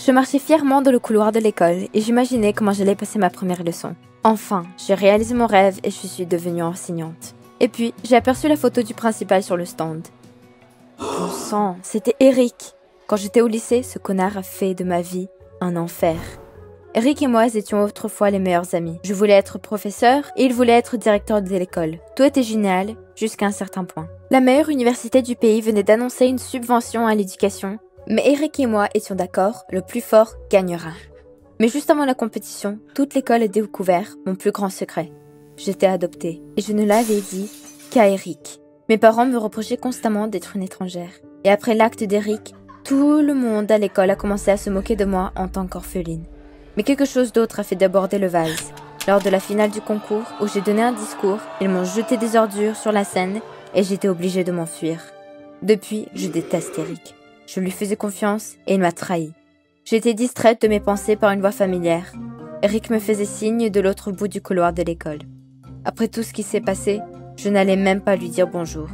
Je marchais fièrement dans le couloir de l'école et j'imaginais comment j'allais passer ma première leçon. Enfin, j'ai réalisé mon rêve et je suis devenue enseignante. Et puis, j'ai aperçu la photo du principal sur le stand. Bon sang, c'était Eric. Quand j'étais au lycée, ce connard a fait de ma vie un enfer. Eric et moi étions autrefois les meilleurs amis. Je voulais être professeur et il voulait être directeur de l'école. Tout était génial, jusqu'à un certain point. La meilleure université du pays venait d'annoncer une subvention à l'éducation, mais Eric et moi étions d'accord, le plus fort gagnera. Mais juste avant la compétition, toute l'école a découvert mon plus grand secret. J'étais adoptée, et je ne l'avais dit qu'à Eric. Mes parents me reprochaient constamment d'être une étrangère. Et après l'acte d'Eric, tout le monde à l'école a commencé à se moquer de moi en tant qu'orpheline. Mais quelque chose d'autre a fait déborder le vase. Lors de la finale du concours, où j'ai donné un discours, ils m'ont jeté des ordures sur la scène et j'étais obligée de m'enfuir. Depuis, je déteste Eric. Je lui faisais confiance et il m'a trahi. J'étais distraite de mes pensées par une voix familière. Eric me faisait signe de l'autre bout du couloir de l'école. Après tout ce qui s'est passé, je n'allais même pas lui dire bonjour.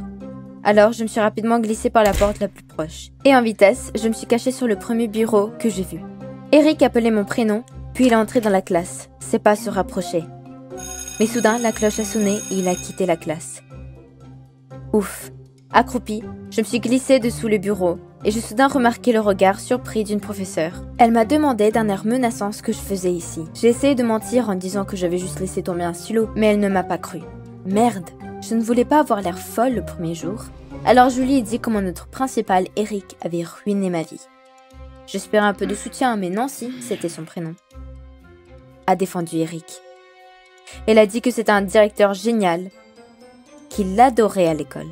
Alors, je me suis rapidement glissée par la porte la plus proche. Et en vitesse, je me suis cachée sur le premier bureau que j'ai vu. Eric appelait mon prénom, puis il est entré dans la classe. Ses pas se rapprochaient. Mais soudain, la cloche a sonné et il a quitté la classe. Ouf. Accroupie, je me suis glissée dessous le bureau et j'ai soudain remarqué le regard surpris d'une professeure. Elle m'a demandé d'un air menaçant ce que je faisais ici. J'ai essayé de mentir en disant que j'avais juste laissé tomber un stylo, mais elle ne m'a pas cru. Merde, je ne voulais pas avoir l'air folle le premier jour. Alors je lui ai dit comment notre principal, Eric, avait ruiné ma vie. J'espérais un peu de soutien, mais Nancy, c'était son prénom, a défendu Eric. Elle a dit que c'était un directeur génial, qu'il l'adorait à l'école.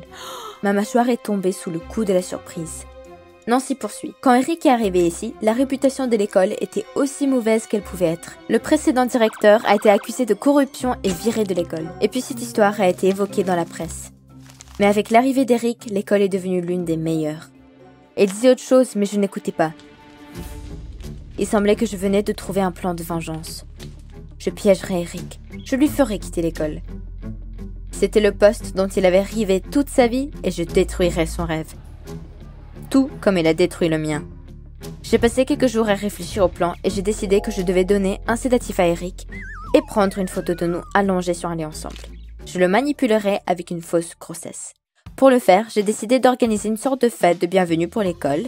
Ma mâchoire est tombée sous le coup de la surprise. Nancy poursuit. Quand Eric est arrivé ici, la réputation de l'école était aussi mauvaise qu'elle pouvait être. Le précédent directeur a été accusé de corruption et viré de l'école. Et puis cette histoire a été évoquée dans la presse. Mais avec l'arrivée d'Eric, l'école est devenue l'une des meilleures. Elle disait autre chose, mais je n'écoutais pas. Il semblait que je venais de trouver un plan de vengeance. Je piégerais Eric. Je lui ferais quitter l'école. C'était le poste dont il avait rêvé toute sa vie et je détruirais son rêve. Tout comme il a détruit le mien. J'ai passé quelques jours à réfléchir au plan et j'ai décidé que je devais donner un sédatif à Eric et prendre une photo de nous allongés sur un lit ensemble. Je le manipulerais avec une fausse grossesse. Pour le faire, j'ai décidé d'organiser une sorte de fête de bienvenue pour l'école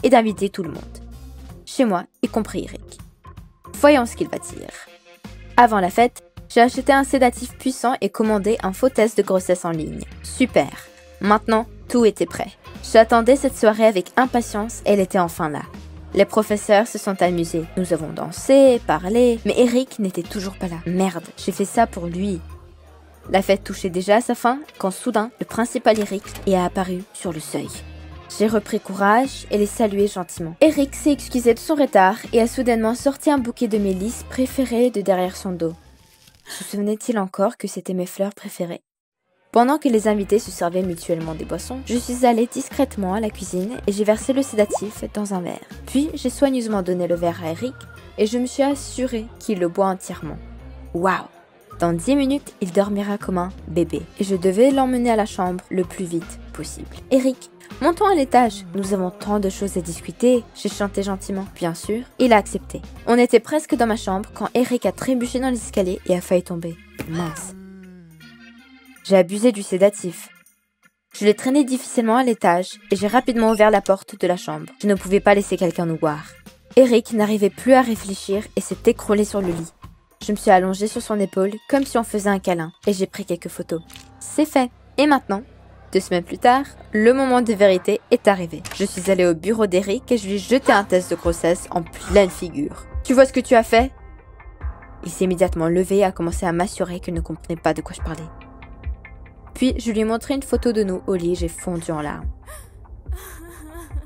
et d'inviter tout le monde. Chez moi, y compris Eric. Voyons ce qu'il va dire. Avant la fête, j'ai acheté un sédatif puissant et commandé un faux test de grossesse en ligne. Super. Maintenant, tout était prêt. J'attendais cette soirée avec impatience et elle était enfin là. Les professeurs se sont amusés. Nous avons dansé, parlé, mais Eric n'était toujours pas là. Merde, j'ai fait ça pour lui. La fête touchait déjà à sa fin quand soudain, le principal Eric est apparu sur le seuil. J'ai repris courage et les salué gentiment. Eric s'est excusé de son retard et a soudainement sorti un bouquet de mes lys préférés de derrière son dos. Se souvenait-il encore que c'était mes fleurs préférées? Pendant que les invités se servaient mutuellement des boissons, je suis allée discrètement à la cuisine et j'ai versé le sédatif dans un verre. Puis j'ai soigneusement donné le verre à Eric et je me suis assurée qu'il le boit entièrement. Waouh! Dans 10 minutes, il dormira comme un bébé et je devais l'emmener à la chambre le plus vite possible. Eric, montons à l'étage. Nous avons tant de choses à discuter. J'ai chanté gentiment. Bien sûr, il a accepté. On était presque dans ma chambre quand Eric a trébuché dans l'escalier et a failli tomber. Mince. J'ai abusé du sédatif. Je l'ai traîné difficilement à l'étage et j'ai rapidement ouvert la porte de la chambre. Je ne pouvais pas laisser quelqu'un nous voir. Eric n'arrivait plus à réfléchir et s'est écroulé sur le lit. Je me suis allongée sur son épaule comme si on faisait un câlin et j'ai pris quelques photos. C'est fait. Et maintenant, 2 semaines plus tard, le moment de vérité est arrivé. Je suis allée au bureau d'Eric et je lui ai jeté un test de grossesse en pleine figure. Tu vois ce que tu as fait? Il s'est immédiatement levé et a commencé à m'assurer qu'il ne comprenait pas de quoi je parlais. Puis, je lui ai montré une photo de nous au lit et j'ai fondu en larmes.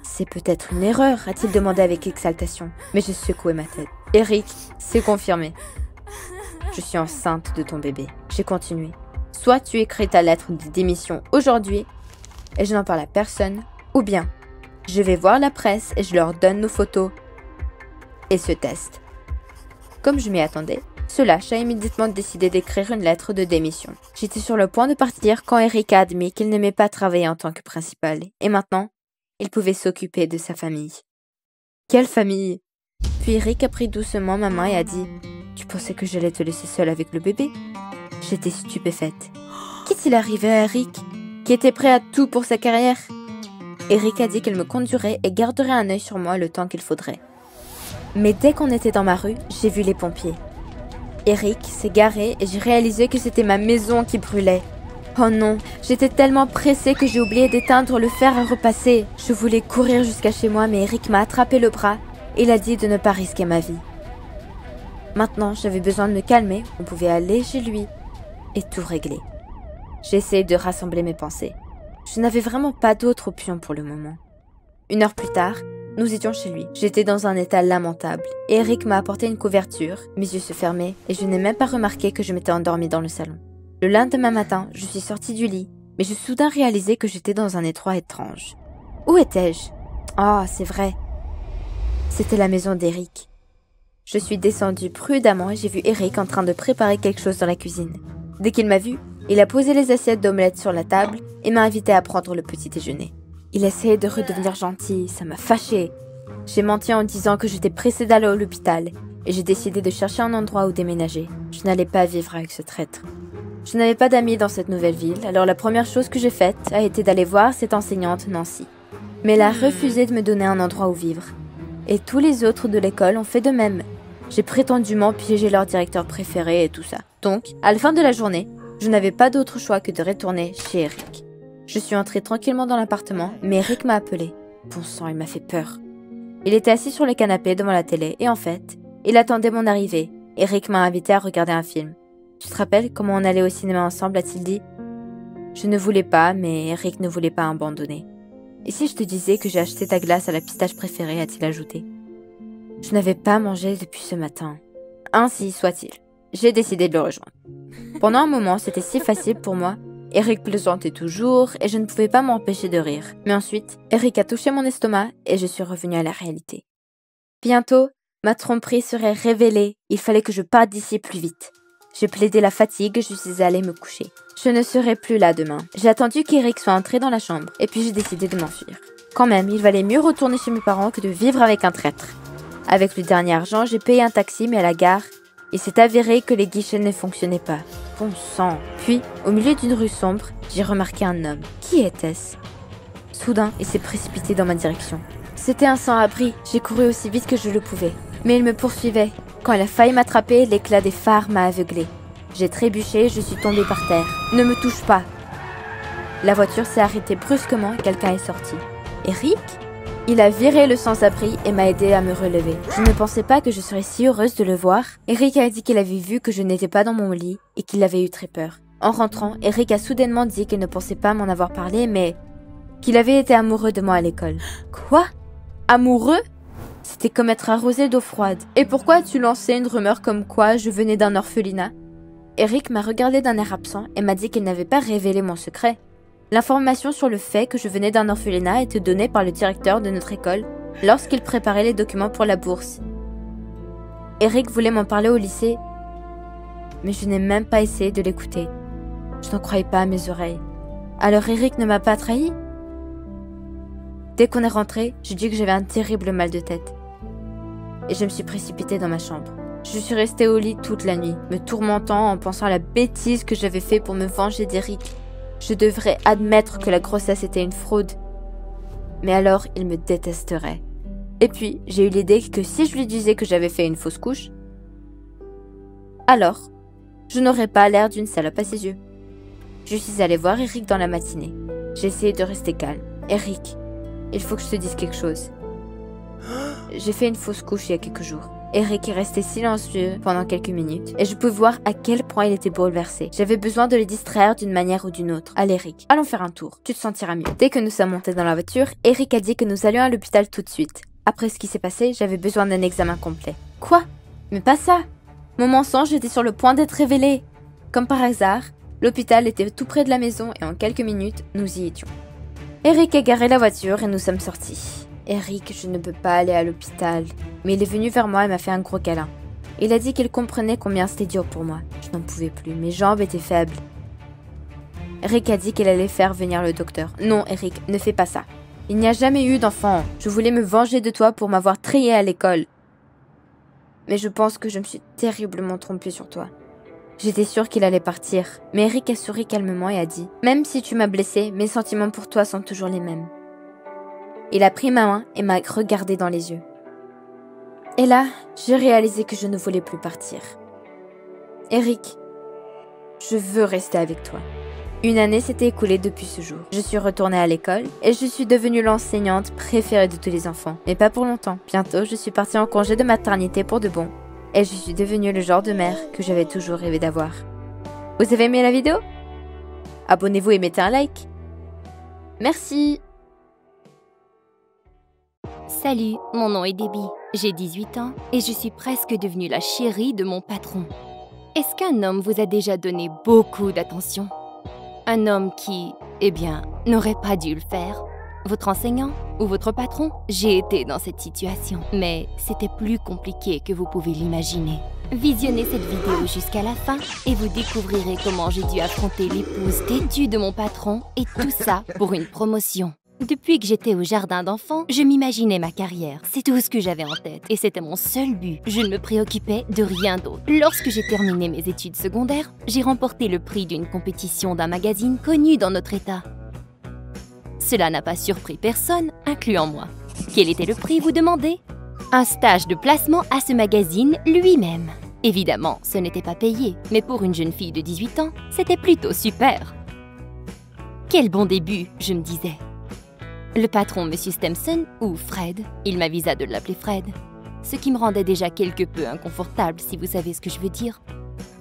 C'est peut-être une erreur, a-t-il demandé avec exaltation. Mais j'ai secoué ma tête. Eric, c'est confirmé. Je suis enceinte de ton bébé. J'ai continué. Soit tu écris ta lettre de démission aujourd'hui et je n'en parle à personne, ou bien je vais voir la presse et je leur donne nos photos et ce test. Comme je m'y attendais, ce lâche a immédiatement décidé d'écrire une lettre de démission. J'étais sur le point de partir quand Eric a admis qu'il n'aimait pas travailler en tant que principal et maintenant, il pouvait s'occuper de sa famille. Quelle famille? Puis Eric a pris doucement ma main et a dit « Tu pensais que j'allais te laisser seule avec le bébé ?» J'étais stupéfaite. Qu'est-il arrivé à Eric, qui était prêt à tout pour sa carrière? Eric a dit qu'il me conduirait et garderait un œil sur moi le temps qu'il faudrait. Mais dès qu'on était dans ma rue, j'ai vu les pompiers. Eric s'est garé et j'ai réalisé que c'était ma maison qui brûlait. Oh non, j'étais tellement pressée que j'ai oublié d'éteindre le fer à repasser. Je voulais courir jusqu'à chez moi, mais Eric m'a attrapé le bras et il a dit de ne pas risquer ma vie. Maintenant, j'avais besoin de me calmer, on pouvait aller chez lui et tout régler. J'ai essayé de rassembler mes pensées. Je n'avais vraiment pas d'autre option pour le moment. 1 heure plus tard, nous étions chez lui. J'étais dans un état lamentable. Eric m'a apporté une couverture, mes yeux se fermaient et je n'ai même pas remarqué que je m'étais endormie dans le salon. Le lendemain matin, je suis sortie du lit, mais j'ai soudain réalisé que j'étais dans un endroit étrange. Où étais-je? Ah, c'est vrai. C'était la maison d'Eric. Je suis descendue prudemment et j'ai vu Eric en train de préparer quelque chose dans la cuisine. Dès qu'il m'a vu, il a posé les assiettes d'omelette sur la table et m'a invité à prendre le petit déjeuner. Il essayait de redevenir gentil, ça m'a fâchée. J'ai menti en disant que j'étais pressée d'aller à l'hôpital et j'ai décidé de chercher un endroit où déménager. Je n'allais pas vivre avec ce traître. Je n'avais pas d'amis dans cette nouvelle ville, alors la première chose que j'ai faite a été d'aller voir cette enseignante Nancy. Mais elle a refusé de me donner un endroit où vivre. Et tous les autres de l'école ont fait de même. J'ai prétendument piégé leur directeur préféré et tout ça. Donc, à la fin de la journée, je n'avais pas d'autre choix que de retourner chez Eric. Je suis entrée tranquillement dans l'appartement, mais Eric m'a appelé. Bon sang, il m'a fait peur. Il était assis sur le canapé devant la télé et en fait, il attendait mon arrivée. Eric m'a invité à regarder un film. Tu te rappelles comment on allait au cinéma ensemble, a-t-il dit? Je ne voulais pas, mais Eric ne voulait pas abandonner. Et si je te disais que j'ai acheté ta glace à la pistache préférée, a-t-il ajouté? Je n'avais pas mangé depuis ce matin. Ainsi soit-il. J'ai décidé de le rejoindre. Pendant un moment, c'était si facile pour moi. Eric plaisantait toujours et je ne pouvais pas m'empêcher de rire. Mais ensuite, Eric a touché mon estomac et je suis revenue à la réalité. Bientôt, ma tromperie serait révélée. Il fallait que je parte d'ici plus vite. J'ai plaidé la fatigue et je suis allée me coucher. Je ne serai plus là demain. J'ai attendu qu'Eric soit entré dans la chambre et puis j'ai décidé de m'enfuir. Quand même, il valait mieux retourner chez mes parents que de vivre avec un traître. Avec le dernier argent, j'ai payé un taxi mais à la gare, il s'est avéré que les guichets ne fonctionnaient pas. Bon sang. Puis, au milieu d'une rue sombre, j'ai remarqué un homme. Qui était-ce? Soudain, il s'est précipité dans ma direction. C'était un sans-abri. J'ai couru aussi vite que je le pouvais. Mais il me poursuivait. Quand il a failli m'attraper, l'éclat des phares m'a aveuglé. J'ai trébuché et je suis tombée par terre. Ne me touche pas. La voiture s'est arrêtée brusquement et quelqu'un est sorti. Eric? Il a viré le sans-abri et m'a aidé à me relever. Je ne pensais pas que je serais si heureuse de le voir. Eric a dit qu'il avait vu que je n'étais pas dans mon lit et qu'il avait eu très peur. En rentrant, Eric a soudainement dit qu'il ne pensait pas m'en avoir parlé, mais qu'il avait été amoureux de moi à l'école. Quoi? Amoureux? C'était comme être arrosé d'eau froide. Et pourquoi as-tu lancé une rumeur comme quoi je venais d'un orphelinat? Eric m'a regardé d'un air absent et m'a dit qu'il n'avait pas révélé mon secret. L'information sur le fait que je venais d'un orphelinat était donnée par le directeur de notre école lorsqu'il préparait les documents pour la bourse. Eric voulait m'en parler au lycée, mais je n'ai même pas essayé de l'écouter. Je n'en croyais pas à mes oreilles. Alors Eric ne m'a pas trahi? Dès qu'on est rentré, j'ai dit que j'avais un terrible mal de tête. Et je me suis précipitée dans ma chambre. Je suis restée au lit toute la nuit, me tourmentant en pensant à la bêtise que j'avais fait pour me venger d'Eric. Je devrais admettre que la grossesse était une fraude. Mais alors, il me détesterait. Et puis, j'ai eu l'idée que si je lui disais que j'avais fait une fausse couche, alors, je n'aurais pas l'air d'une salope à ses yeux. Je suis allée voir Eric dans la matinée. J'ai essayé de rester calme. Eric, il faut que je te dise quelque chose. J'ai fait une fausse couche il y a quelques jours. Eric est resté silencieux pendant quelques minutes et je pouvais voir à quel point il était bouleversé. J'avais besoin de le distraire d'une manière ou d'une autre. Allez Eric, allons faire un tour, tu te sentiras mieux. Dès que nous sommes montés dans la voiture, Eric a dit que nous allions à l'hôpital tout de suite. Après ce qui s'est passé, j'avais besoin d'un examen complet. Quoi? Mais pas ça! Mon mensonge était sur le point d'être révélé. Comme par hasard, l'hôpital était tout près de la maison et en quelques minutes, nous y étions. Eric a garé la voiture et nous sommes sortis. Eric, je ne peux pas aller à l'hôpital. Mais il est venu vers moi et m'a fait un gros câlin. Il a dit qu'il comprenait combien c'était dur pour moi. Je n'en pouvais plus, mes jambes étaient faibles. Eric a dit qu'il allait faire venir le docteur. Non, Eric, ne fais pas ça. Il n'y a jamais eu d'enfant. Je voulais me venger de toi pour m'avoir trié à l'école. Mais je pense que je me suis terriblement trompée sur toi. J'étais sûre qu'il allait partir, mais Eric a souri calmement et a dit « Même si tu m'as blessée, mes sentiments pour toi sont toujours les mêmes. » Il a pris ma main et m'a regardé dans les yeux. Et là, j'ai réalisé que je ne voulais plus partir. « Eric, je veux rester avec toi. » Une année s'était écoulée depuis ce jour. Je suis retournée à l'école et je suis devenue l'enseignante préférée de tous les enfants. Mais pas pour longtemps. Bientôt, je suis partie en congé de maternité pour de bon. Et je suis devenue le genre de mère que j'avais toujours rêvé d'avoir. Vous avez aimé la vidéo? Abonnez-vous et mettez un like. Merci. Salut, mon nom est Debbie. J'ai 18 ans et je suis presque devenue la chérie de mon patron. Est-ce qu'un homme vous a déjà donné beaucoup d'attention? Un homme qui, n'aurait pas dû le faire. Votre enseignant ou votre patron? J'ai été dans cette situation, mais c'était plus compliqué que vous pouvez l'imaginer. Visionnez cette vidéo jusqu'à la fin et vous découvrirez comment j'ai dû affronter l'épouse têtue de mon patron et tout ça pour une promotion. Depuis que j'étais au jardin d'enfants, je m'imaginais ma carrière. C'est tout ce que j'avais en tête et c'était mon seul but. Je ne me préoccupais de rien d'autre. Lorsque j'ai terminé mes études secondaires, j'ai remporté le prix d'une compétition d'un magazine connu dans notre état. Cela n'a pas surpris personne, incluant moi. Quel était le prix, vous demandez? Un stage de placement à ce magazine lui-même. Évidemment, ce n'était pas payé, mais pour une jeune fille de 18 ans, c'était plutôt super. Quel bon début, je me disais. Le patron, M. Stemson, ou Fred, il m'avisa de l'appeler Fred, ce qui me rendait déjà quelque peu inconfortable, si vous savez ce que je veux dire,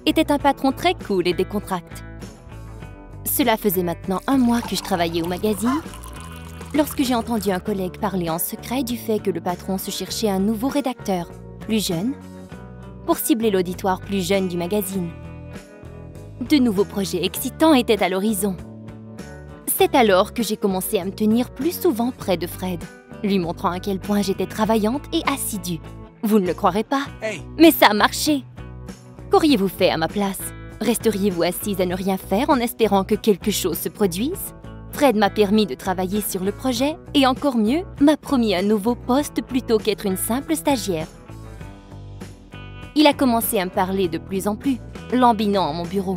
était un patron très cool et décontracté. Cela faisait maintenant 1 mois que je travaillais au magazine, lorsque j'ai entendu un collègue parler en secret du fait que le patron se cherchait un nouveau rédacteur, plus jeune, pour cibler l'auditoire plus jeune du magazine. De nouveaux projets excitants étaient à l'horizon. C'est alors que j'ai commencé à me tenir plus souvent près de Fred, lui montrant à quel point j'étais travaillante et assidue. Vous ne le croirez pas, mais ça a marché. Qu'auriez-vous fait à ma place? Resteriez-vous assise à ne rien faire en espérant que quelque chose se produise? Fred m'a permis de travailler sur le projet et encore mieux, m'a promis un nouveau poste plutôt qu'être une simple stagiaire. Il a commencé à me parler de plus en plus, lambinant à mon bureau.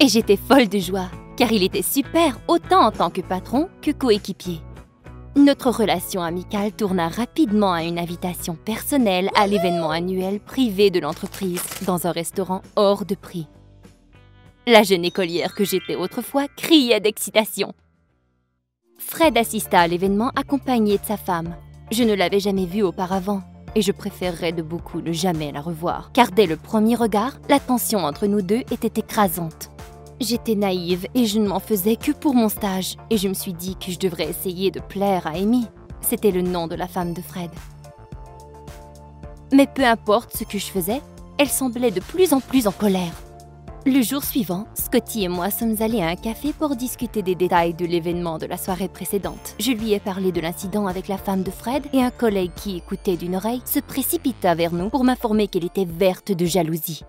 Et j'étais folle de joie, car il était super autant en tant que patron que coéquipier. Notre relation amicale tourna rapidement à une invitation personnelle à l'événement annuel privé de l'entreprise dans un restaurant hors de prix. La jeune écolière que j'étais autrefois criait d'excitation. Fred assista à l'événement accompagné de sa femme. Je ne l'avais jamais vue auparavant et je préférerais de beaucoup ne jamais la revoir, car dès le premier regard, la tension entre nous deux était écrasante. J'étais naïve et je ne m'en faisais que pour mon stage et je me suis dit que je devrais essayer de plaire à Amy. C'était le nom de la femme de Fred. Mais peu importe ce que je faisais, elle semblait de plus en plus en colère. Le jour suivant, Scotty et moi sommes allés à un café pour discuter des détails de l'événement de la soirée précédente. Je lui ai parlé de l'incident avec la femme de Fred et un collègue qui écoutait d'une oreille se précipita vers nous pour m'informer qu'elle était verte de jalousie.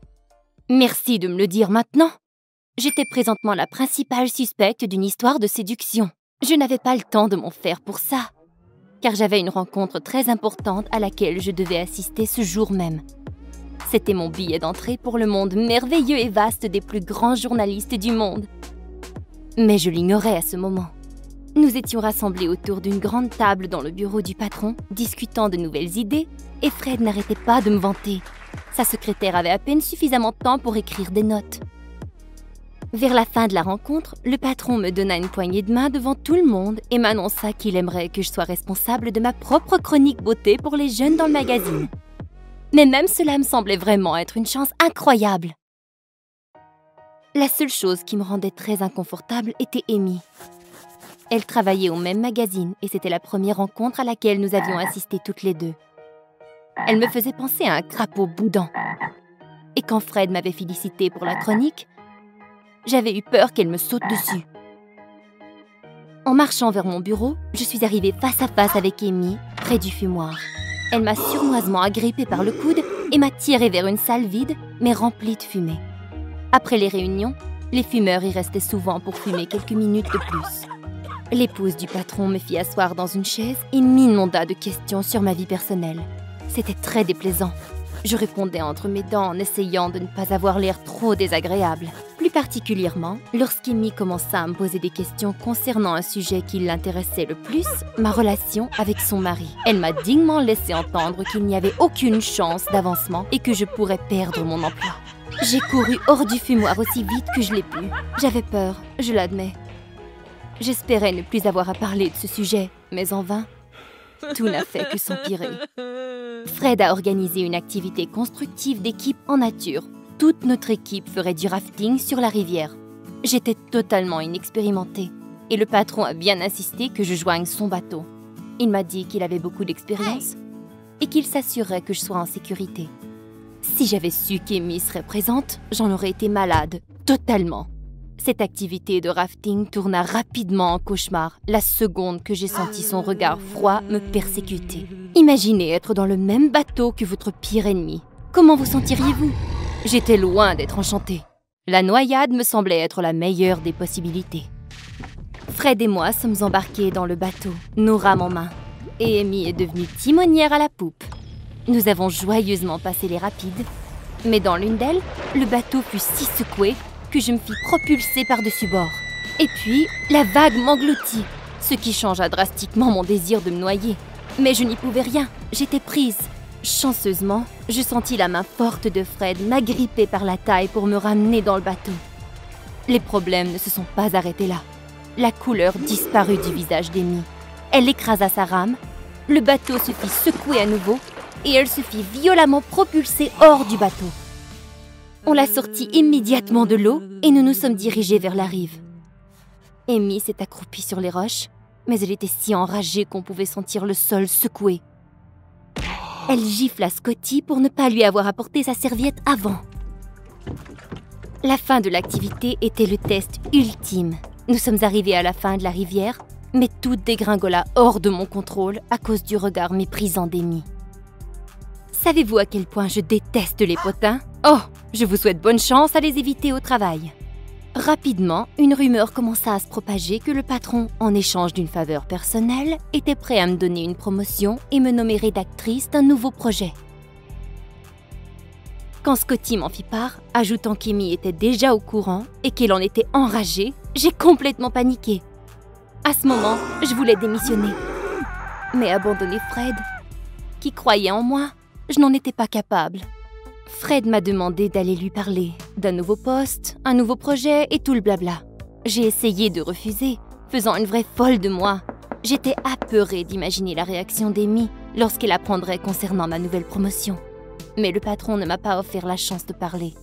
« Merci de me le dire maintenant !» J'étais présentement la principale suspecte d'une histoire de séduction. Je n'avais pas le temps de m'en faire pour ça, car j'avais une rencontre très importante à laquelle je devais assister ce jour même. C'était mon billet d'entrée pour le monde merveilleux et vaste des plus grands journalistes du monde. Mais je l'ignorais à ce moment. Nous étions rassemblés autour d'une grande table dans le bureau du patron, discutant de nouvelles idées, et Fred n'arrêtait pas de me vanter. Sa secrétaire avait à peine suffisamment de temps pour écrire des notes. Vers la fin de la rencontre, le patron me donna une poignée de main devant tout le monde et m'annonça qu'il aimerait que je sois responsable de ma propre chronique beauté pour les jeunes dans le magazine. Mais même cela me semblait vraiment être une chance incroyable. La seule chose qui me rendait très inconfortable était Amy. Elle travaillait au même magazine et c'était la première rencontre à laquelle nous avions assisté toutes les deux. Elle me faisait penser à un crapaud boudant. Et quand Fred m'avait félicité pour la chronique, j'avais eu peur qu'elle me saute dessus. En marchant vers mon bureau, je suis arrivée face à face avec Amy, près du fumoir. Elle m'a sournoisement agrippée par le coude et m'a tirée vers une salle vide, mais remplie de fumée. Après les réunions, les fumeurs y restaient souvent pour fumer quelques minutes de plus. L'épouse du patron me fit asseoir dans une chaise et m'inonda de questions sur ma vie personnelle. C'était très déplaisant. Je répondais entre mes dents en essayant de ne pas avoir l'air trop désagréable. Plus particulièrement, lorsqu'Amy commença à me poser des questions concernant un sujet qui l'intéressait le plus, ma relation avec son mari. Elle m'a dignement laissé entendre qu'il n'y avait aucune chance d'avancement et que je pourrais perdre mon emploi. J'ai couru hors du fumoir aussi vite que je l'ai pu. J'avais peur, je l'admets. J'espérais ne plus avoir à parler de ce sujet, mais en vain. Tout n'a fait que s'empirer. Fred a organisé une activité constructive d'équipe en nature. Toute notre équipe ferait du rafting sur la rivière. J'étais totalement inexpérimentée et le patron a bien insisté que je joigne son bateau. Il m'a dit qu'il avait beaucoup d'expérience et qu'il s'assurerait que je sois en sécurité. Si j'avais su qu'Amy serait présente, j'en aurais été malade, totalement. Cette activité de rafting tourna rapidement en cauchemar la seconde que j'ai senti son regard froid me persécuter. Imaginez être dans le même bateau que votre pire ennemi. Comment vous sentiriez-vous ? J'étais loin d'être enchantée. La noyade me semblait être la meilleure des possibilités. Fred et moi sommes embarqués dans le bateau, nos rames en main, et Amy est devenue timonière à la poupe. Nous avons joyeusement passé les rapides, mais dans l'une d'elles, le bateau fut si secoué que je me fis propulser par-dessus bord. Et puis, la vague m'engloutit, ce qui changea drastiquement mon désir de me noyer. Mais je n'y pouvais rien, j'étais prise. Chanceusement, je sentis la main forte de Fred m'agripper par la taille pour me ramener dans le bateau. Les problèmes ne se sont pas arrêtés là. La couleur disparut du visage d'Amy. Elle écrasa sa rame, le bateau se fit secouer à nouveau et elle se fit violemment propulser hors du bateau. On l'a sortie immédiatement de l'eau et nous nous sommes dirigés vers la rive. Amy s'est accroupie sur les roches, mais elle était si enragée qu'on pouvait sentir le sol secouer. Elle gifla Scotty pour ne pas lui avoir apporté sa serviette avant. La fin de l'activité était le test ultime. Nous sommes arrivés à la fin de la rivière, mais tout dégringola hors de mon contrôle à cause du regard méprisant d'Amy. Savez-vous à quel point je déteste les potins ? Oh, je vous souhaite bonne chance à les éviter au travail. Rapidement, une rumeur commença à se propager que le patron, en échange d'une faveur personnelle, était prêt à me donner une promotion et me nommer rédactrice d'un nouveau projet. Quand Scotty m'en fit part, ajoutant qu'Amy était déjà au courant et qu'elle en était enragée, j'ai complètement paniqué. À ce moment, je voulais démissionner. Mais abandonner Fred, qui croyait en moi, je n'en étais pas capable. Fred m'a demandé d'aller lui parler d'un nouveau poste, un nouveau projet et tout le blabla. J'ai essayé de refuser, faisant une vraie folle de moi. J'étais apeurée d'imaginer la réaction d'Amy lorsqu'elle apprendrait concernant ma nouvelle promotion. Mais le patron ne m'a pas offert la chance de parler.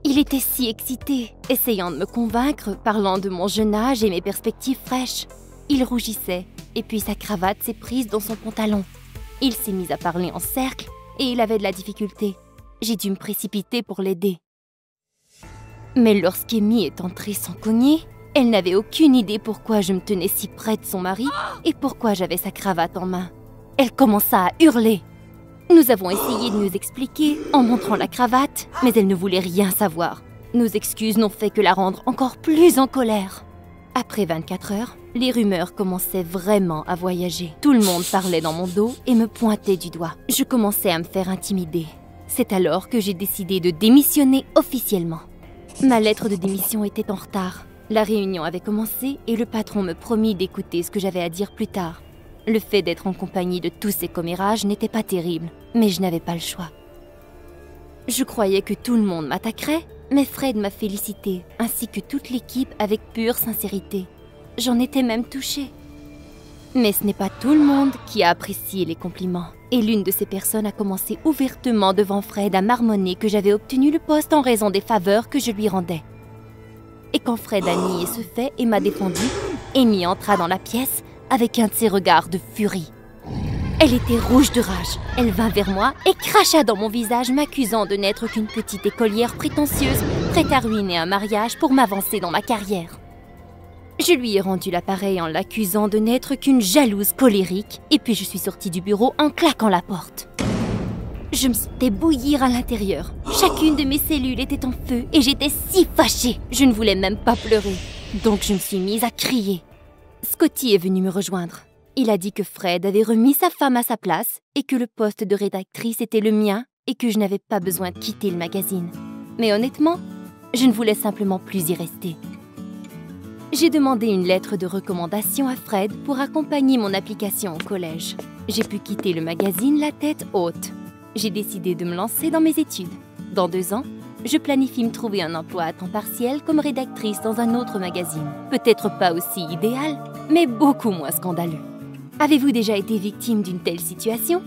Il était si excité, essayant de me convaincre, parlant de mon jeune âge et mes perspectives fraîches. Il rougissait, et puis sa cravate s'est prise dans son pantalon. Il s'est mis à parler en cercle, et il avait de la difficulté. J'ai dû me précipiter pour l'aider. Mais lorsqu'Amy est entrée sans cogner, elle n'avait aucune idée pourquoi je me tenais si près de son mari et pourquoi j'avais sa cravate en main. Elle commença à hurler. Nous avons essayé de nous expliquer en montrant la cravate, mais elle ne voulait rien savoir. Nos excuses n'ont fait que la rendre encore plus en colère. Après 24 heures, les rumeurs commençaient vraiment à voyager. Tout le monde parlait dans mon dos et me pointait du doigt. Je commençais à me faire intimider. C'est alors que j'ai décidé de démissionner officiellement. Ma lettre de démission était en retard. La réunion avait commencé et le patron me promit d'écouter ce que j'avais à dire plus tard. Le fait d'être en compagnie de tous ces commérages n'était pas terrible, mais je n'avais pas le choix. Je croyais que tout le monde m'attaquerait, mais Fred m'a félicité, ainsi que toute l'équipe avec pure sincérité. J'en étais même touchée. Mais ce n'est pas tout le monde qui a apprécié les compliments. Et l'une de ces personnes a commencé ouvertement devant Fred à marmonner que j'avais obtenu le poste en raison des faveurs que je lui rendais. Et quand Fred a nié ce fait et m'a défendu, Amy entra dans la pièce avec un de ses regards de furie. Elle était rouge de rage. Elle vint vers moi et cracha dans mon visage, m'accusant de n'être qu'une petite écolière prétentieuse, prête à ruiner un mariage pour m'avancer dans ma carrière. Je lui ai rendu l'appareil en l'accusant de n'être qu'une jalouse colérique, et puis je suis sortie du bureau en claquant la porte. Je me sentais bouillir à l'intérieur. Chacune de mes cellules était en feu et j'étais si fâchée. Je ne voulais même pas pleurer. Donc je me suis mise à crier. Scotty est venu me rejoindre. Il a dit que Fred avait remis sa femme à sa place et que le poste de rédactrice était le mien et que je n'avais pas besoin de quitter le magazine. Mais honnêtement, je ne voulais simplement plus y rester. J'ai demandé une lettre de recommandation à Fred pour accompagner mon application au collège. J'ai pu quitter le magazine la tête haute. J'ai décidé de me lancer dans mes études. Dans 2 ans, je planifie me trouver un emploi à temps partiel comme rédactrice dans un autre magazine. Peut-être pas aussi idéal, mais beaucoup moins scandaleux. Avez-vous déjà été victime d'une telle situation?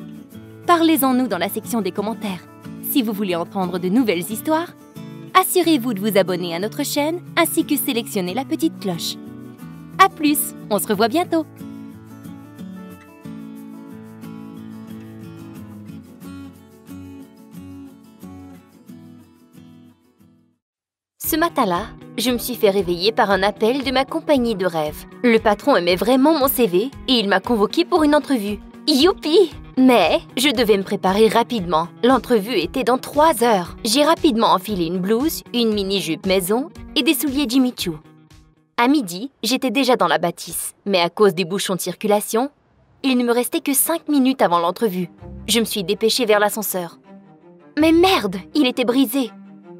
Parlez-en-nous dans la section des commentaires. Si vous voulez entendre de nouvelles histoires, assurez-vous de vous abonner à notre chaîne ainsi que sélectionner la petite cloche. À plus, on se revoit bientôt! Ce matin-là, je me suis fait réveiller par un appel de ma compagnie de rêve. Le patron aimait vraiment mon CV et il m'a convoqué pour une entrevue. Youpi! Mais je devais me préparer rapidement. L'entrevue était dans 3 heures. J'ai rapidement enfilé une blouse, une mini-jupe maison et des souliers Jimmy Choo. À midi, j'étais déjà dans la bâtisse. Mais à cause des bouchons de circulation, il ne me restait que 5 minutes avant l'entrevue. Je me suis dépêchée vers l'ascenseur. Mais merde, il était brisé.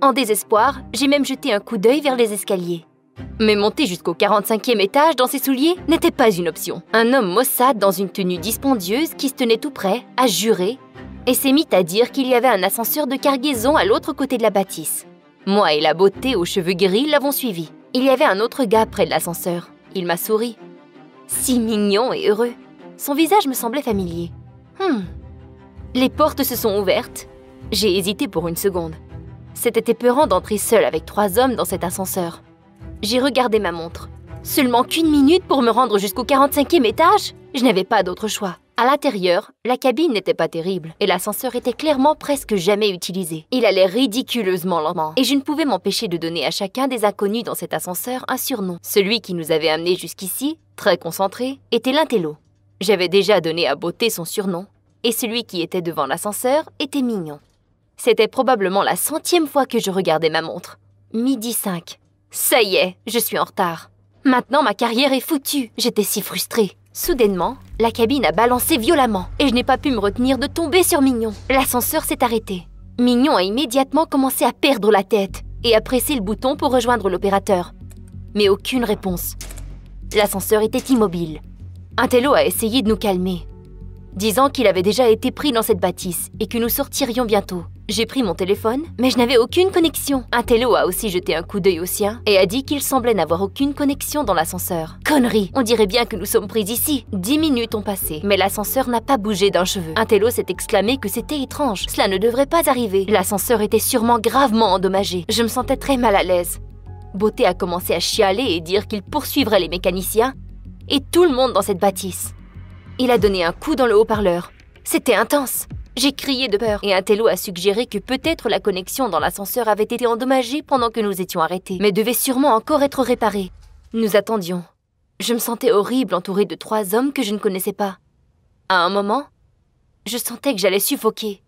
En désespoir, j'ai même jeté un coup d'œil vers les escaliers. Mais monter jusqu'au 45e étage dans ses souliers n'était pas une option. Un homme maussade dans une tenue dispendieuse qui se tenait tout près a juré et s'est mis à dire qu'il y avait un ascenseur de cargaison à l'autre côté de la bâtisse. Moi et la beauté aux cheveux gris l'avons suivi. Il y avait un autre gars près de l'ascenseur. Il m'a souri. Si mignon et heureux. Son visage me semblait familier. Les portes se sont ouvertes. J'ai hésité pour une seconde. C'était épeurant d'entrer seule avec 3 hommes dans cet ascenseur. J'ai regardé ma montre. Seulement qu'1 minute pour me rendre jusqu'au 45e étage? Je n'avais pas d'autre choix. À l'intérieur, la cabine n'était pas terrible et l'ascenseur était clairement presque jamais utilisé. Il allait ridiculeusement lentement et je ne pouvais m'empêcher de donner à chacun des inconnus dans cet ascenseur un surnom. Celui qui nous avait amenés jusqu'ici, très concentré, était l'Intello. J'avais déjà donné à Beauté son surnom et celui qui était devant l'ascenseur était Mignon. C'était probablement la 100e fois que je regardais ma montre. 12h05. Ça y est, je suis en retard. Maintenant, ma carrière est foutue. J'étais si frustrée. Soudainement, la cabine a balancé violemment et je n'ai pas pu me retenir de tomber sur Mignon. L'ascenseur s'est arrêté. Mignon a immédiatement commencé à perdre la tête et a pressé le bouton pour rejoindre l'opérateur. Mais aucune réponse. L'ascenseur était immobile. Intello a essayé de nous calmer, disant qu'il avait déjà été pris dans cette bâtisse et que nous sortirions bientôt. J'ai pris mon téléphone, mais je n'avais aucune connexion. Intello a aussi jeté un coup d'œil au sien et a dit qu'il semblait n'avoir aucune connexion dans l'ascenseur. Connerie, on dirait bien que nous sommes pris ici. 10 minutes ont passé, mais l'ascenseur n'a pas bougé d'un cheveu. Intello s'est exclamé que c'était étrange. Cela ne devrait pas arriver. L'ascenseur était sûrement gravement endommagé. Je me sentais très mal à l'aise. Beauté a commencé à chialer et dire qu'il poursuivrait les mécaniciens et tout le monde dans cette bâtisse. Il a donné un coup dans le haut-parleur. C'était intense. J'ai crié de peur et Intello a suggéré que peut-être la connexion dans l'ascenseur avait été endommagée pendant que nous étions arrêtés, mais devait sûrement encore être réparée. Nous attendions. Je me sentais horrible entourée de 3 hommes que je ne connaissais pas. À un moment, je sentais que j'allais suffoquer.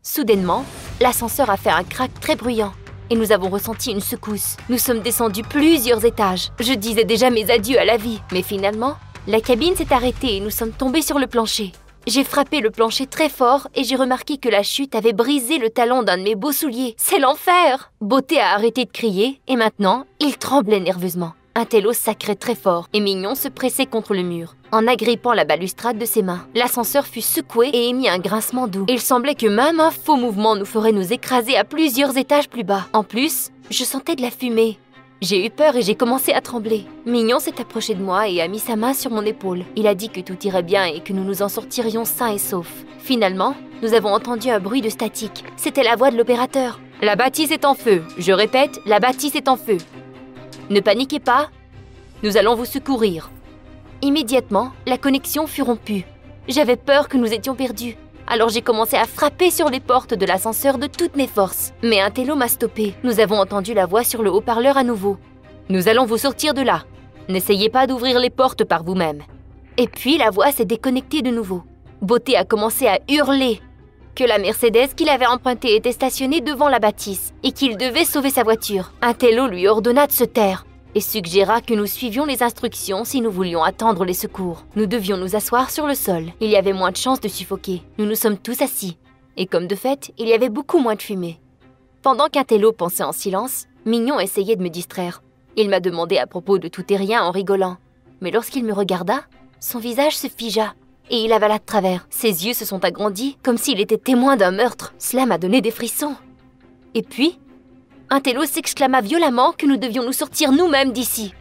Soudainement, l'ascenseur a fait un crack très bruyant et nous avons ressenti une secousse. Nous sommes descendus plusieurs étages. Je disais déjà mes adieux à la vie, mais finalement, la cabine s'est arrêtée et nous sommes tombés sur le plancher. J'ai frappé le plancher très fort et j'ai remarqué que la chute avait brisé le talon d'un de mes beaux souliers. C'est l'enfer! Beauté a arrêté de crier et maintenant, il tremblait nerveusement. Intello sacrait très fort et Mignon se pressait contre le mur, en agrippant la balustrade de ses mains. L'ascenseur fut secoué et émit un grincement doux. Il semblait que même un faux mouvement nous ferait nous écraser à plusieurs étages plus bas. En plus, je sentais de la fumée. J'ai eu peur et j'ai commencé à trembler. Mignon s'est approché de moi et a mis sa main sur mon épaule. Il a dit que tout irait bien et que nous nous en sortirions sains et saufs. Finalement, nous avons entendu un bruit de statique. C'était la voix de l'opérateur. « La bâtisse est en feu. Je répète, la bâtisse est en feu. Ne paniquez pas, nous allons vous secourir. » Immédiatement, la connexion fut rompue. J'avais peur que nous étions perdus. Alors j'ai commencé à frapper sur les portes de l'ascenseur de toutes mes forces. Mais Intello m'a stoppé. Nous avons entendu la voix sur le haut-parleur à nouveau. « Nous allons vous sortir de là. N'essayez pas d'ouvrir les portes par vous-même. » Et puis la voix s'est déconnectée de nouveau. Beauté a commencé à hurler que la Mercedes qu'il avait empruntée était stationnée devant la bâtisse et qu'il devait sauver sa voiture. Intello lui ordonna de se taire. et suggéra que nous suivions les instructions si nous voulions attendre les secours. Nous devions nous asseoir sur le sol. Il y avait moins de chances de suffoquer. Nous nous sommes tous assis. Et comme de fait, il y avait beaucoup moins de fumée. Pendant qu'Intello pensait en silence, Mignon essayait de me distraire. Il m'a demandé à propos de tout et rien en rigolant. Mais lorsqu'il me regarda, son visage se figea et il avala de travers. Ses yeux se sont agrandis comme s'il était témoin d'un meurtre. Cela m'a donné des frissons. Et puis, Intello s'exclama violemment que nous devions nous sortir nous-mêmes d'ici.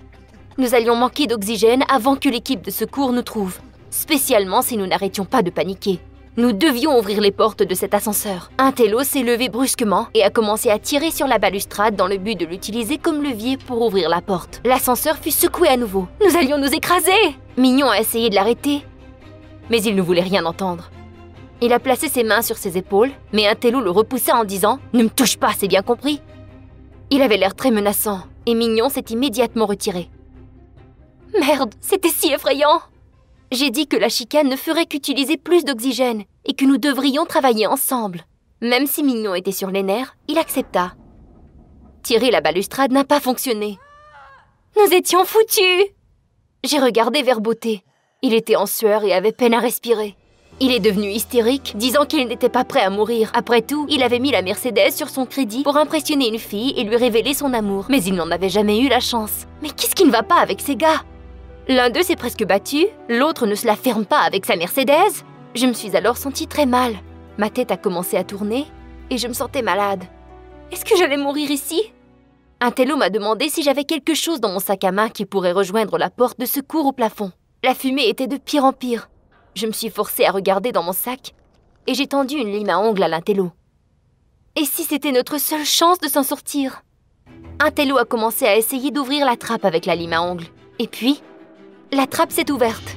Nous allions manquer d'oxygène avant que l'équipe de secours nous trouve, spécialement si nous n'arrêtions pas de paniquer. Nous devions ouvrir les portes de cet ascenseur. Intello s'est levé brusquement et a commencé à tirer sur la balustrade dans le but de l'utiliser comme levier pour ouvrir la porte. L'ascenseur fut secoué à nouveau. Nous allions nous écraser! Mignon a essayé de l'arrêter, mais il ne voulait rien entendre. Il a placé ses mains sur ses épaules, mais Intello le repoussa en disant « Ne me touche pas, c'est bien compris ?» Il avait l'air très menaçant, et Mignon s'est immédiatement retiré. Merde, c'était si effrayant! J'ai dit que la chicane ne ferait qu'utiliser plus d'oxygène et que nous devrions travailler ensemble. Même si Mignon était sur les nerfs, il accepta. Tirer la balustrade n'a pas fonctionné. Nous étions foutus! J'ai regardé vers Beauté. Il était en sueur et avait peine à respirer. Il est devenu hystérique, disant qu'il n'était pas prêt à mourir. Après tout, il avait mis la Mercedes sur son crédit pour impressionner une fille et lui révéler son amour. Mais il n'en avait jamais eu la chance. Mais qu'est-ce qui ne va pas avec ces gars? L'un d'eux s'est presque battu, l'autre ne se la ferme pas avec sa Mercedes. Je me suis alors sentie très mal. Ma tête a commencé à tourner et je me sentais malade. Est-ce que j'allais mourir ici? Intello m'a demandé si j'avais quelque chose dans mon sac à main qui pourrait rejoindre la porte de secours au plafond. La fumée était de pire en pire. Je me suis forcée à regarder dans mon sac et j'ai tendu une lime à ongles à l'Intello. Et si c'était notre seule chance de s'en sortir? Intello a commencé à essayer d'ouvrir la trappe avec la lime à ongles. Et puis, la trappe s'est ouverte.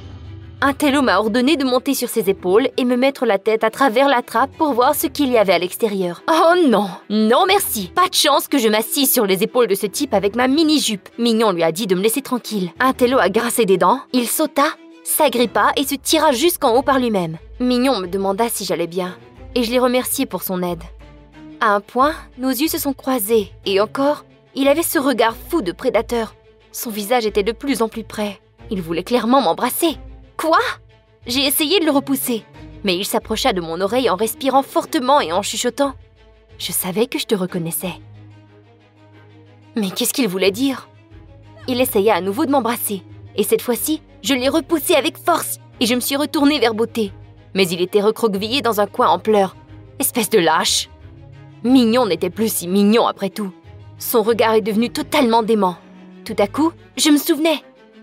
Intello m'a ordonné de monter sur ses épaules et me mettre la tête à travers la trappe pour voir ce qu'il y avait à l'extérieur. Oh non! Non merci! Pas de chance que je m'assise sur les épaules de ce type avec ma mini-jupe. Mignon lui a dit de me laisser tranquille. Intello a grincé des dents, il sauta, s'agrippa et se tira jusqu'en haut par lui-même. Mignon me demanda si j'allais bien et je l'ai remercié pour son aide. À un point, nos yeux se sont croisés et encore, il avait ce regard fou de prédateur. Son visage était de plus en plus près. Il voulait clairement m'embrasser. Quoi? J'ai essayé de le repousser, mais il s'approcha de mon oreille en respirant fortement et en chuchotant. Je savais que je te reconnaissais. Mais qu'est-ce qu'il voulait dire? Il essaya à nouveau de m'embrasser, et cette fois-ci, je l'ai repoussé avec force et je me suis retournée vers Beauté. Mais il était recroquevillé dans un coin en pleurs. Espèce de lâche! Mignon n'était plus si mignon après tout. Son regard est devenu totalement dément. Tout à coup, je me souvenais.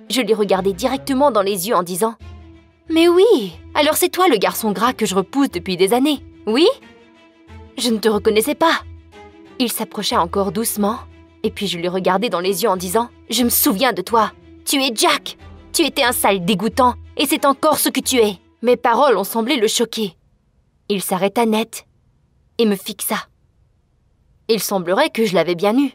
Je l'ai regardé directement dans les yeux en disant « Mais oui, alors c'est toi le garçon gras que je repousse depuis des années, oui? Je ne te reconnaissais pas. » Il s'approcha encore doucement, et puis je l'ai regardé dans les yeux en disant « Je me souviens de toi, tu es Jack. Tu étais un sale dégoûtant, et c'est encore ce que tu es. » Mes paroles ont semblé le choquer. Il s'arrêta net et me fixa. Il semblerait que je l'avais bien eu.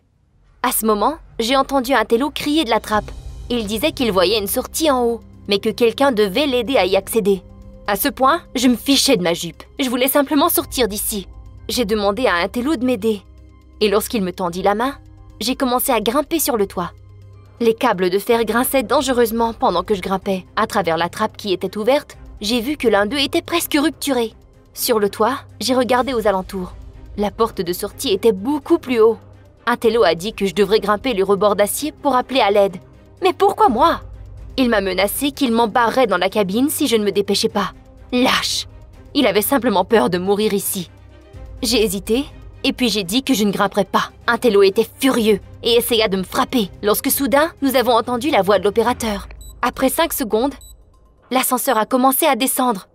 À ce moment, j'ai entendu Intello crier de la trappe. Il disait qu'il voyait une sortie en haut, mais que quelqu'un devait l'aider à y accéder. À ce point, je me fichais de ma jupe. Je voulais simplement sortir d'ici. J'ai demandé à Intello de m'aider. Et lorsqu'il me tendit la main, j'ai commencé à grimper sur le toit. Les câbles de fer grinçaient dangereusement pendant que je grimpais. À travers la trappe qui était ouverte, j'ai vu que l'un d'eux était presque rupturé. Sur le toit, j'ai regardé aux alentours. La porte de sortie était beaucoup plus haut. Intello a dit que je devrais grimper le rebord d'acier pour appeler à l'aide. Mais pourquoi moi? Il m'a menacé qu'il m'embarrerait dans la cabine si je ne me dépêchais pas. Lâche! Il avait simplement peur de mourir ici. J'ai hésité, et puis j'ai dit que je ne grimperais pas. Intello était furieux et essaya de me frapper lorsque soudain, nous avons entendu la voix de l'opérateur. Après 5 secondes, l'ascenseur a commencé à descendre.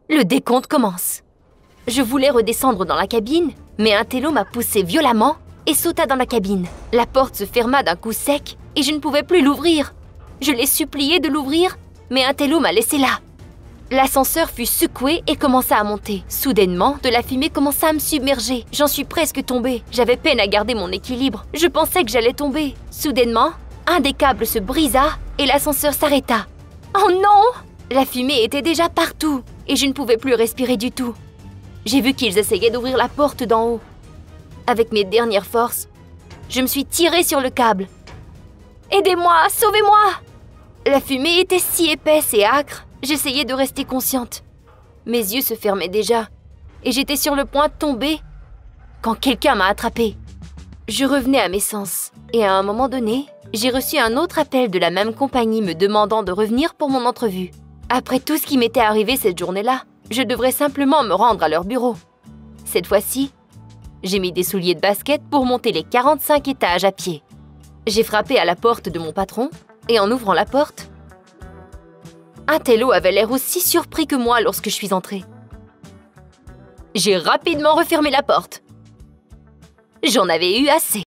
Le décompte commence. Je voulais redescendre dans la cabine, mais Intello m'a poussé violemment et sauta dans la cabine. La porte se ferma d'un coup sec et je ne pouvais plus l'ouvrir. Je l'ai supplié de l'ouvrir, mais Intello m'a laissé là. L'ascenseur fut secoué et commença à monter. Soudainement, de la fumée commença à me submerger. J'en suis presque tombée. J'avais peine à garder mon équilibre. Je pensais que j'allais tomber. Soudainement, un des câbles se brisa et l'ascenseur s'arrêta. Oh non! La fumée était déjà partout et je ne pouvais plus respirer du tout. J'ai vu qu'ils essayaient d'ouvrir la porte d'en haut. Avec mes dernières forces, je me suis tirée sur le câble. Aidez-moi! Sauvez-moi! La fumée était si épaisse et âcre, j'essayais de rester consciente. Mes yeux se fermaient déjà, et j'étais sur le point de tomber quand quelqu'un m'a attrapée. Je revenais à mes sens, et à un moment donné, j'ai reçu un autre appel de la même compagnie me demandant de revenir pour mon entrevue. Après tout ce qui m'était arrivé cette journée-là, je devrais simplement me rendre à leur bureau. Cette fois-ci, j'ai mis des souliers de basket pour monter les 45 étages à pied. J'ai frappé à la porte de mon patron, et en ouvrant la porte, un télo avait l'air aussi surpris que moi lorsque je suis entrée. J'ai rapidement refermé la porte. J'en avais eu assez.